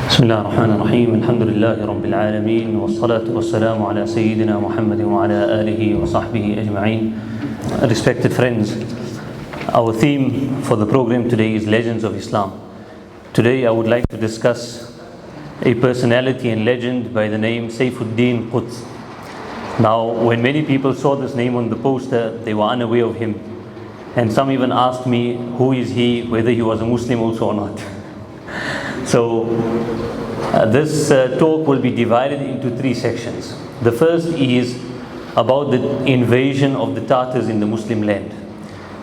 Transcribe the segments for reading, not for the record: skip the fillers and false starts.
بسم الله الرحمن الرحيم الحمد لله رب العالمين والصلاة والسلام على سيدنا محمد وعلى آله وصحبه أجمعين. Respected friends, our theme for the program today is Legends of Islam. Today I would like to discuss a personality and legend by the name Sayfuddin Qutz. Now, when many people saw this name on the poster, they were unaware of him. And some even asked me, who is he, whether he was a Muslim also or not. So, this talk will be divided into three sections. The first is about the invasion of the Tatars in the Muslim land.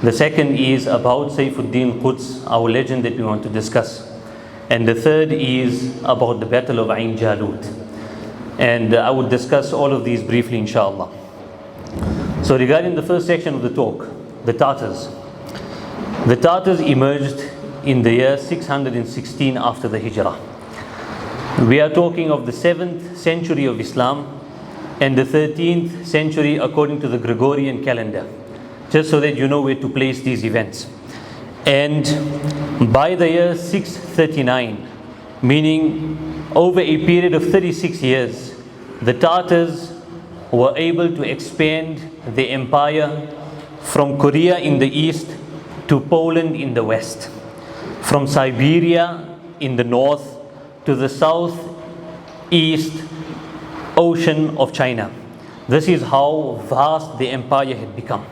The second is about Sayfuddin Qutz, our legend that we want to discuss. And the third is about the Battle of Ain Jalut. And I would discuss all of these briefly, inshallah. So regarding the first section of the talk, the Tatars. The Tatars emerged in the year 616 after the Hijrah. We are talking of the 7th century of Islam and the 13th century according to the Gregorian calendar, just so that you know where to place these events. And by the year 639, meaning over a period of 36 years, the Tatars were able to expand the empire from Korea in the east to Poland in the west, from Siberia in the north to the southeast ocean of China. This is how vast the empire had become.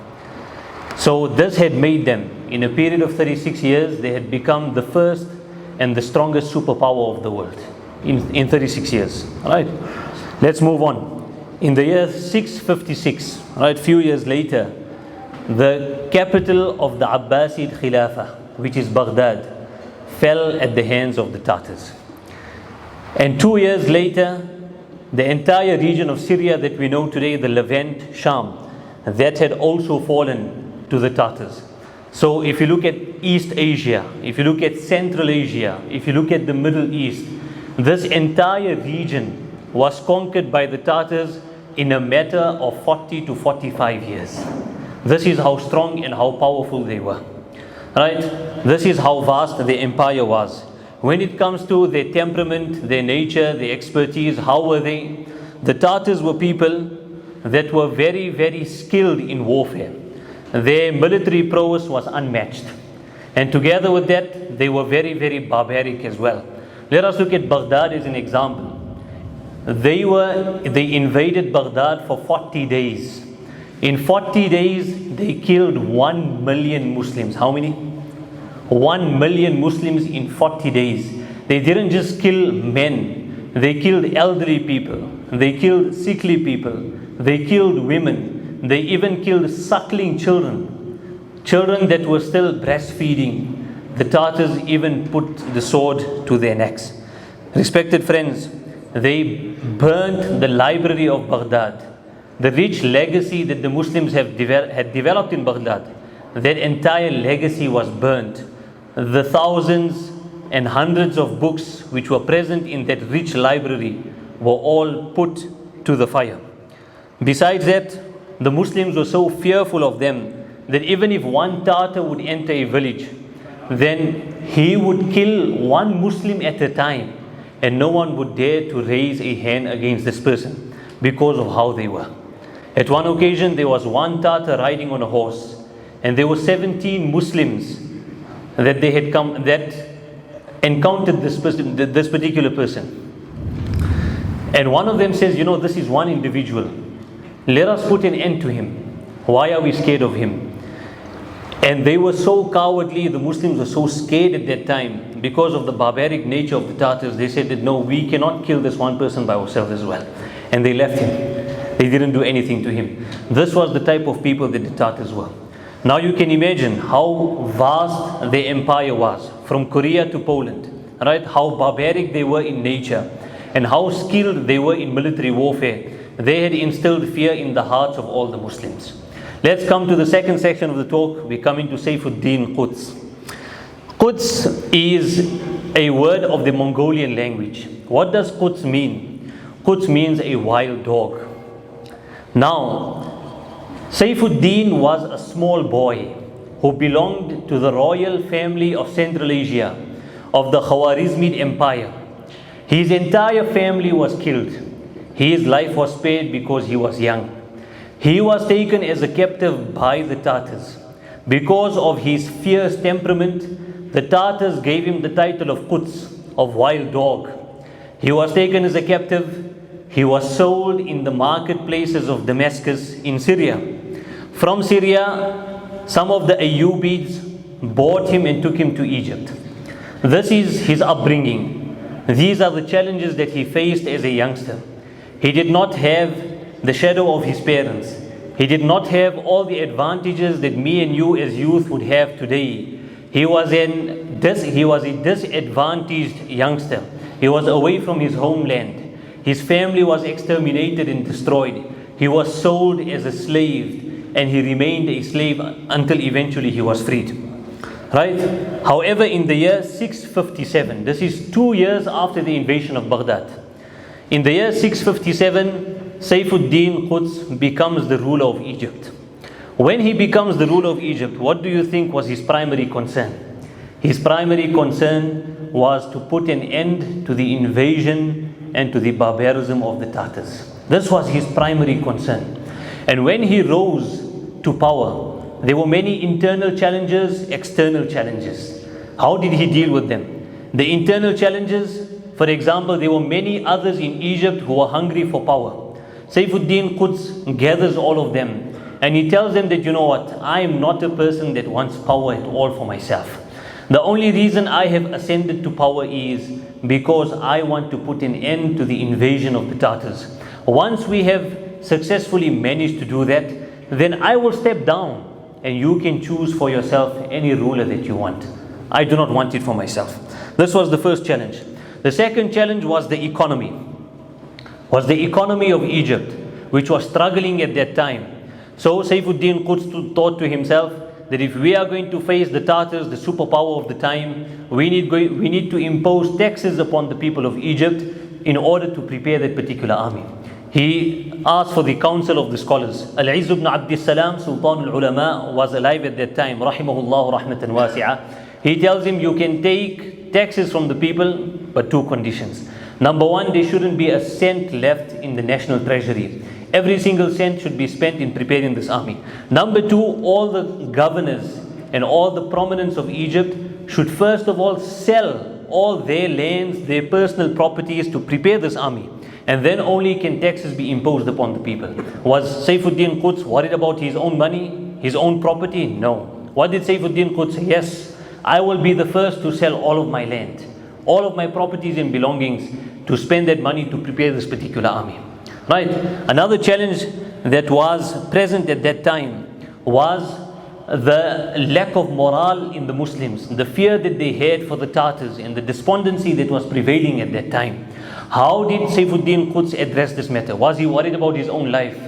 So this had made them, in a period of 36 years, they had become the first and the strongest superpower of the world in 36 years. Alright, let's move on. In the year 656, right, few years later, the capital of the Abbasid Khilafah, which is Baghdad, fell at the hands of the Tatars. And 2 years later, the entire region of Syria that we know today, the Levant, Sham, that had also fallen to the Tatars. So if you look at East Asia, if you look at Central Asia, if you look at the Middle East, this entire region was conquered by the Tatars in a matter of 40 to 45 years. This is how strong and how powerful they were. Right? This is how vast the empire was. When it comes to their temperament, their nature, their expertise, how were they? The Tatars were people that were very, very skilled in warfare. Their military prowess was unmatched. And together with that, they were very, very barbaric as well. Let us look at Baghdad as an example. They invaded Baghdad for 40 days. In 40 days, they killed 1 million Muslims. How many? 1 million Muslims in 40 days. They didn't just kill men. They killed elderly people. They killed sickly people. They killed women. They even killed suckling children. Children that were still breastfeeding. The Tatars even put the sword to their necks. Respected friends, they burnt the library of Baghdad. The rich legacy that the Muslims had developed in Baghdad, that entire legacy was burnt. The thousands and hundreds of books which were present in that rich library were all put to the fire. Besides that, the Muslims were so fearful of them that even if one Tatar would enter a village, then he would kill one Muslim at a time, and no one would dare to raise a hand against this person because of how they were. At one occasion, there was one Tatar riding on a horse, and there were 17 Muslims that they had come that encountered this particular person. And one of them says, this is one individual. Let us put an end to him. Why are we scared of him? And they were so cowardly, the Muslims were so scared at that time because of the barbaric nature of the Tatars. They said that no, we cannot kill this one person by ourselves as well. And they left him. They didn't do anything to him. This was the type of people that the Tatars were. Now you can imagine how vast the empire was, from Korea to Poland, right? How barbaric they were in nature and how skilled they were in military warfare. They had instilled fear in the hearts of all the Muslims. Let's come to the second section of the talk. We come into Sayfuddin Qutz. Qutz is a word of the Mongolian language. What does Qutz mean? Qutz means a wild dog. Now, Sayfuddin was a small boy who belonged to the royal family of Central Asia, of the Khwarizmid Empire. His entire family was killed. His life was spared because he was young. He was taken as a captive by the Tartars. Because of his fierce temperament, the Tartars gave him the title of Qutz, of wild dog. He was taken as a captive. He was sold in the marketplaces of Damascus in Syria. From Syria, some of the Ayyubids bought him and took him to Egypt. This is his upbringing. These are the challenges that he faced as a youngster. He did not have the shadow of his parents. He did not have all the advantages that me and you as youth would have today. He was a disadvantaged youngster. He was away from his homeland. His family was exterminated and destroyed. He was sold as a slave, and he remained a slave until eventually he was freed. Right? However, in the year 657, this is 2 years after the invasion of Baghdad. In the year 657, Sayfuddin Qutz becomes the ruler of Egypt. When he becomes the ruler of Egypt, what do you think was his primary concern? His primary concern was to put an end to the invasion and to the barbarism of the Tartars. This was his primary concern. And when he rose to power, there were many internal challenges, external challenges. How did he deal with them? The internal challenges, for example, there were many others in Egypt who were hungry for power. Sayfuddin Qutz gathers all of them and he tells them that, you know what, I am not a person that wants power at all for myself. The only reason I have ascended to power is because I want to put an end to the invasion of the Tartars. Once we have successfully managed to do that, then I will step down and you can choose for yourself any ruler that you want. I do not want it for myself. This was the first challenge. The second challenge was the economy. Was the economy of Egypt, which was struggling at that time. So Sayfuddin Qutz thought to himself that if we are going to face the Tartars, the superpower of the time, we need to impose taxes upon the people of Egypt in order to prepare that particular army. He asked for the counsel of the scholars. Al-Izz ibn Abd Salam, Sultan al-Ulama, was alive at that time, rahimahullah rahmatan wasi'ah. He tells him, you can take taxes from the people, but 2 conditions. Number 1, there shouldn't be a cent left in the national treasury. Every single cent should be spent in preparing this army. Number 2, all the governors and all the prominents of Egypt should first of all sell all their lands, their personal properties to prepare this army. And then only can taxes be imposed upon the people. Was Sayfuddin Qutz worried about his own money, his own property? No. What did Sayfuddin Qutz say? Yes, I will be the first to sell all of my land, all of my properties and belongings, to spend that money to prepare this particular army. Right? Another challenge that was present at that time was the lack of morale in the Muslims, the fear that they had for the Tartars and the despondency that was prevailing at that time. How did Sayfuddin Qutz address this matter? Was he worried about his own life?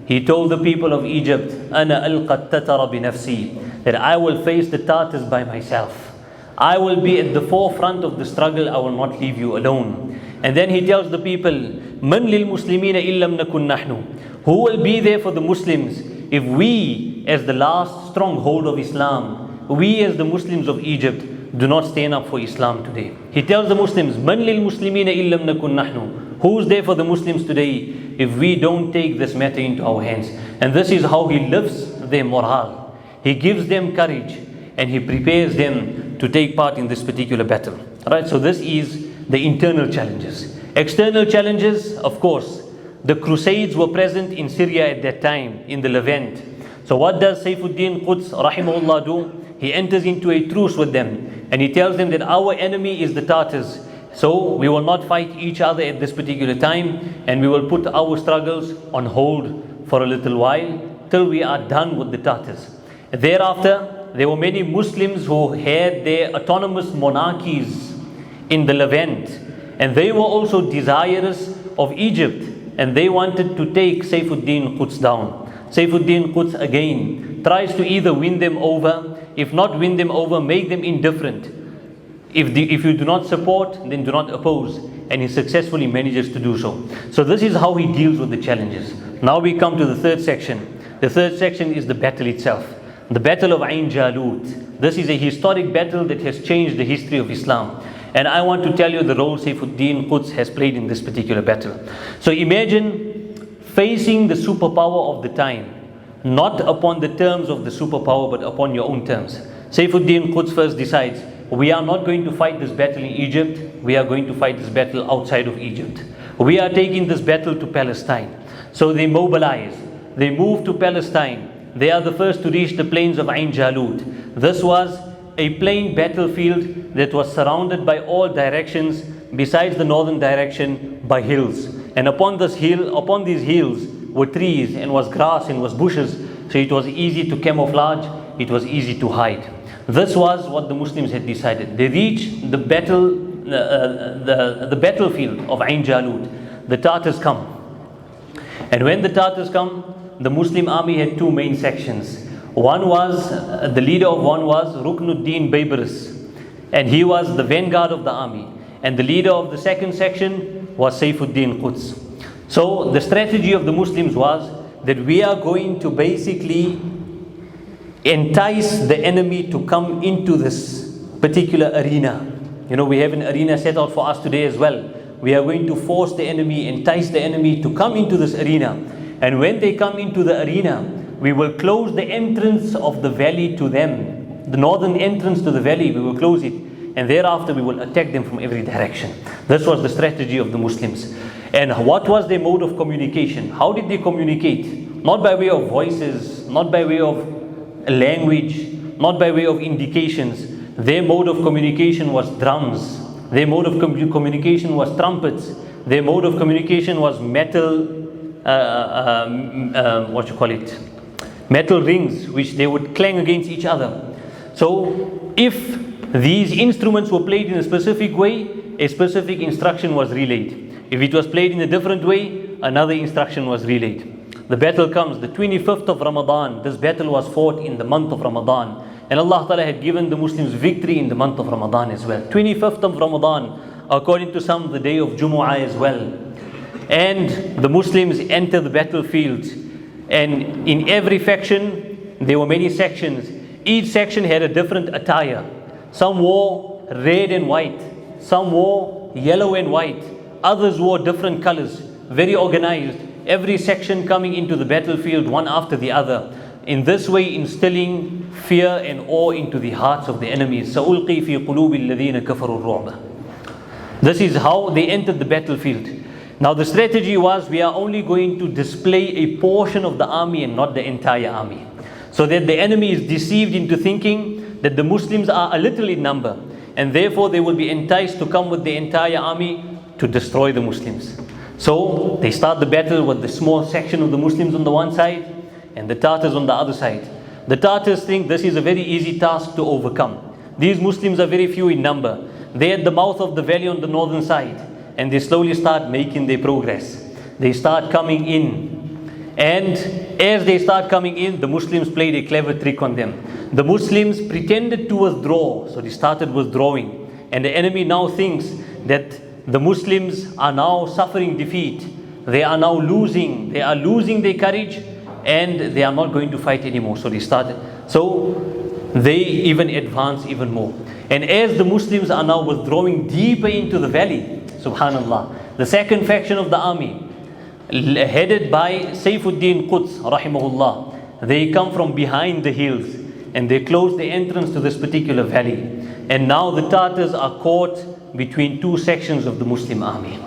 He told the people of Egypt, أَنَا أَلْقَى التَّتَرَ بِنَفْسِي, that I will face the Tartars by myself. I will be at the forefront of the struggle. I will not leave you alone. And then he tells the people, مَنْ لِلْمُسْلِمِينَ إِلَّمْ نَكُنْ نَحْنُ, who will be there for the Muslims if we, as the last stronghold of Islam, we as the Muslims of Egypt, do not stand up for Islam today. He tells the Muslims, مَنْ لِلْمُسْلِمِينَ إِلَّمْ نَكُنْ نَحْنُ, who's there for the Muslims today if we don't take this matter into our hands? And this is how he lifts their morale. He gives them courage and he prepares them to take part in this particular battle. Right? So this is the internal challenges. External challenges, of course, the Crusades were present in Syria at that time, in the Levant. So what does Sayfuddin Qutz rahimahullah do? He enters into a truce with them and he tells them that our enemy is the Tartars. So we will not fight each other at this particular time, and we will put our struggles on hold for a little while till we are done with the Tartars. Thereafter, there were many Muslims who had their autonomous monarchies in the Levant, and they were also desirous of Egypt, and they wanted to take Sayfuddin Qutz down. Sayfuddin Qutz again tries to either win them over, if not win them over, make them indifferent. If you do not support, then do not oppose. And he successfully manages to do so. So this is how he deals with the challenges. Now we come to the third section. The third section is the battle itself. The Battle of Ain Jalut. This is a historic battle that has changed the history of Islam. And I want to tell you the role Sayfuddin Qutz has played in this particular battle. So imagine facing the superpower of the time, not upon the terms of the superpower, but upon your own terms. Sayfuddin Qutz first decides, we are not going to fight this battle in Egypt, we are going to fight this battle outside of Egypt. We are taking this battle to Palestine. So they mobilize, they move to Palestine. They are the first to reach the plains of Ain Jalut. This was a plain battlefield that was surrounded by all directions, besides the northern direction, by hills. And upon these hills were trees, and was grass, and was bushes. So it was easy to camouflage, it was easy to hide. This was what the Muslims had decided. They reached the battlefield of Ain Jalut. The Tartars come. And when the Tartars come, the Muslim army had two main sections. The leader of one was Ruknuddin Baybaris, and he was the vanguard of the army. And the leader of the second section was Sayfuddin Qutz. So the strategy of the Muslims was that we are going to basically entice the enemy to come into this particular arena. We have an arena set out for us today as well. We are going to force the enemy, entice the enemy to come into this arena. And when they come into the arena, we will close the entrance of the valley to them. The northern entrance to the valley, we will close it. And thereafter we will attack them from every direction. This was the strategy of the Muslims. And what was their mode of communication? How did they communicate? Not by way of voices, not by way of language, not by way of indications. Their mode of communication was drums. Their mode of communication was trumpets. Their mode of communication was metal rings, which they would clang against each other. So if these instruments were played in a specific way, a specific instruction was relayed. If it was played in a different way, another instruction was relayed. The battle comes, the 25th of Ramadan. This battle was fought in the month of Ramadan. And Allah Ta'ala had given the Muslims victory in the month of Ramadan as well. 25th of Ramadan, according to some, the day of Jumu'ah as well. And the Muslims enter the battlefield. And in every faction, there were many sections. Each section had a different attire. Some wore red and white. Some wore yellow and white. Others wore different colors. Very organized. Every section coming into the battlefield, one after the other. In this way, instilling fear and awe into the hearts of the enemies. سَأُلْقِي فِي قُلُوبِ الَّذِينَ كَفَرُوا الرُّعْبَ. This is how they entered the battlefield. Now the strategy was, we are only going to display a portion of the army and not the entire army. So that the enemy is deceived into thinking that the Muslims are a little in number. And therefore they will be enticed to come with the entire army to destroy the Muslims. So they start the battle with the small section of the Muslims on the one side and the Tartars on the other side. The Tartars think this is a very easy task to overcome. These Muslims are very few in number. They're at the mouth of the valley on the northern side, and they slowly start making their progress. They start coming in. And as they start coming in, the Muslims played a clever trick on them. The Muslims pretended to withdraw, so they started withdrawing. And the enemy now thinks that the Muslims are now suffering defeat. They are now losing. They are losing their courage, and they are not going to fight anymore. So they even advance even more. And as the Muslims are now withdrawing deeper into the valley, subhanallah, the second faction of the army, headed by Sayfuddin Qutz rahimahullah, they come from behind the hills and they close the entrance to this particular valley. And now the Tartars are caught between two sections of the Muslim army.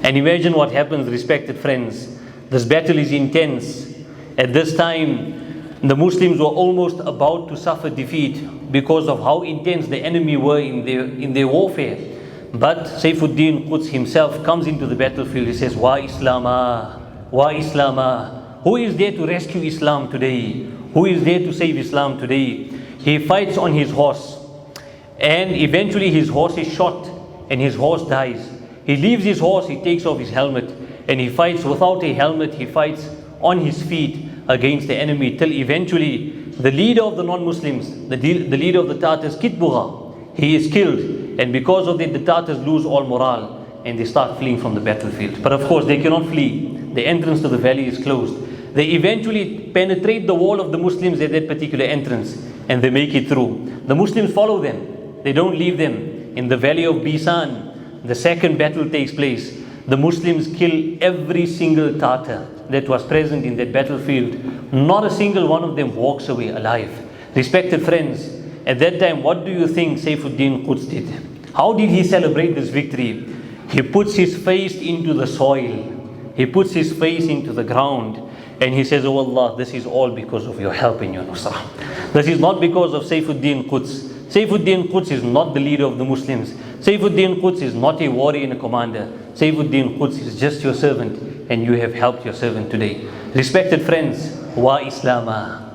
And imagine what happens, respected friends. This battle is intense. At this time, the Muslims were almost about to suffer defeat because of how intense the enemy were in their warfare. But Sayfuddin Qutz himself comes into the battlefield. He says, Wa Islama, Wa Islama. Who is there to rescue Islam today? Who is there to save Islam today? He fights on his horse. And eventually his horse is shot and his horse dies. He leaves his horse, he takes off his helmet, and he fights without a helmet. He fights on his feet against the enemy, till eventually the leader of the non-Muslims, the leader of the Tartars, Kitbugha, he is killed. And because of that, the Tartars lose all morale and they start fleeing from the battlefield. But of course they cannot flee. The entrance to the valley is closed. They eventually penetrate the wall of the Muslims at that particular entrance and they make it through. The Muslims follow them. They don't leave them. in the valley of Bisan, the second battle takes place. The Muslims kill every single Tatar that was present in that battlefield. Not a single one of them walks away alive. Respected friends, at that time, what do you think Sayfuddin Qutz did? How did he celebrate this victory? He puts his face into the soil. He puts his face into the ground and he says, "Oh Allah, this is all because of your help and your nusrah. This is not because of Sayfuddin Qutz. Sayfuddin Qutz is not the leader of the Muslims. Sayfuddin Qutz is not a warrior and a commander. Sayfuddin Qutz is just your servant and you have helped your servant today." Respected friends, wa Islama.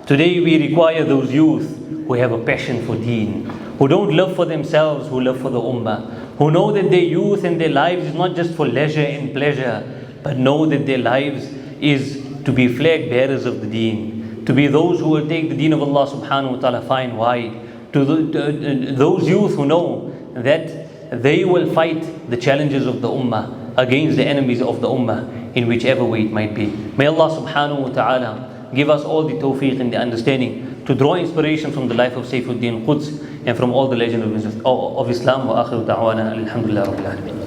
Today we require those youth who have a passion for Deen, who don't live for themselves, who live for the Ummah, who know that their youth and their lives is not just for leisure and pleasure, but know that their lives is to be flag bearers of the Deen, to be those who will take the Deen of Allah subhanahu wa ta'ala far and wide, to those youth who know that they will fight the challenges of the Ummah against the enemies of the Ummah in whichever way it might be. May Allah subhanahu wa ta'ala give us all the tawfiq and the understanding to draw inspiration from the life of Sayfuddin Qutz and from all the legends of Islam. Wa akhiru da'wana alhamdulillah rabbil alamin.